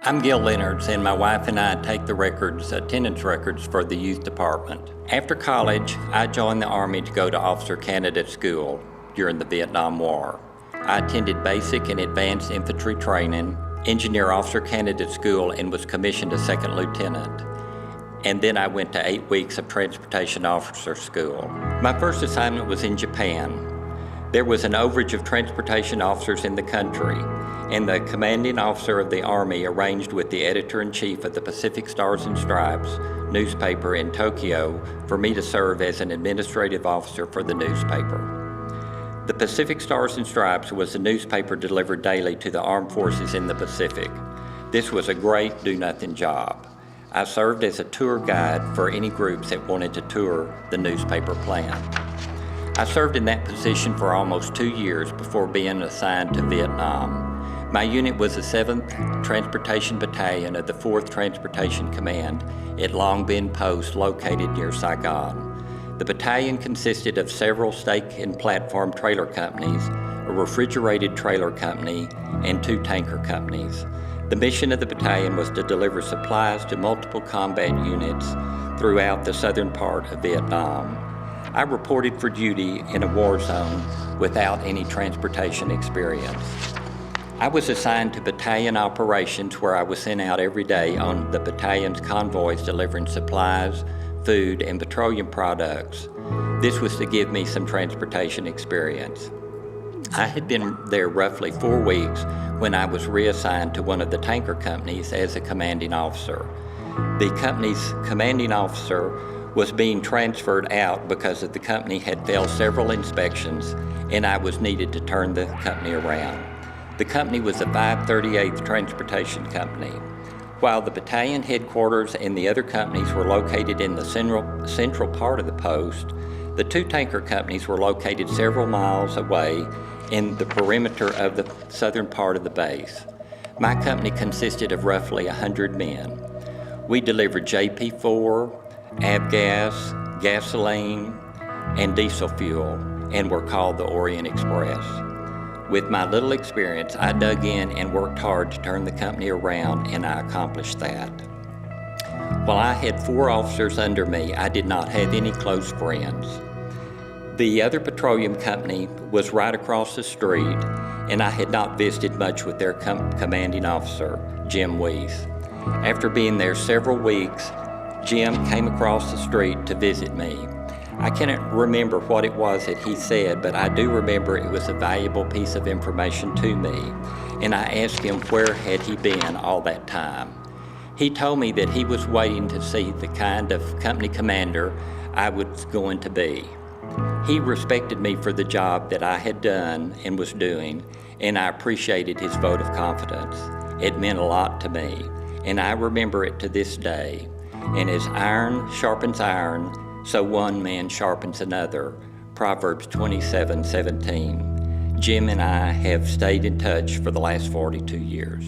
I'm Gil Linnartz, and my wife and I take the attendance records for the youth department. After college, I joined the Army to go to officer candidate school during the Vietnam War. I attended basic and advanced infantry training, engineer officer candidate school, and was commissioned a second lieutenant. And then I went to 8 weeks of transportation officer school. My first assignment was in Japan. There was an overage of transportation officers in the country, and the commanding officer of the Army arranged with the editor-in-chief of the Pacific Stars and Stripes newspaper in Tokyo for me to serve as an administrative officer for the newspaper. The Pacific Stars and Stripes was a newspaper delivered daily to the armed forces in the Pacific. This was a great do-nothing job. I served as a tour guide for any groups that wanted to tour the newspaper plant. I served in that position for almost 2 years before being assigned to Vietnam. My unit was the 7th Transportation Battalion of the 4th Transportation Command at Long Binh Post located near Saigon. The battalion consisted of several stake and platform trailer companies, a refrigerated trailer company, and 2 tanker companies. The mission of the battalion was to deliver supplies to multiple combat units throughout the southern part of Vietnam. I reported for duty in a war zone without any transportation experience. I was assigned to battalion operations, where I was sent out every day on the battalion's convoys delivering supplies, food, and petroleum products. This was to give me some transportation experience. I had been there roughly 4 weeks when I was reassigned to one of the tanker companies as a commanding officer. The company's commanding officer was being transferred out because the company had failed several inspections, and I was needed to turn the company around. The company was the 538th Transportation Company. While the battalion headquarters and the other companies were located in the central part of the post, the 2 tanker companies were located several miles away in the perimeter of the southern part of the base. My company consisted of roughly 100 men. We delivered JP4, avgas, gasoline, and diesel fuel, and were called the Orient Express. With my little experience, I dug in and worked hard to turn the company around, and I accomplished that. While I had 4 officers under me, I did not have any close friends. The other petroleum company was right across the street, and I had not visited much with their commanding officer, Jim Weiss. After being there several weeks, Jim came across the street to visit me. I cannot remember what it was that he said, but I do remember it was a valuable piece of information to me, and I asked him where had he been all that time. He told me that he was waiting to see the kind of company commander I was going to be. He respected me for the job that I had done and was doing, and I appreciated his vote of confidence. It meant a lot to me, and I remember it to this day. And as iron sharpens iron, so one man sharpens another. Proverbs 27:17. Jim and I have stayed in touch for the last 42 years.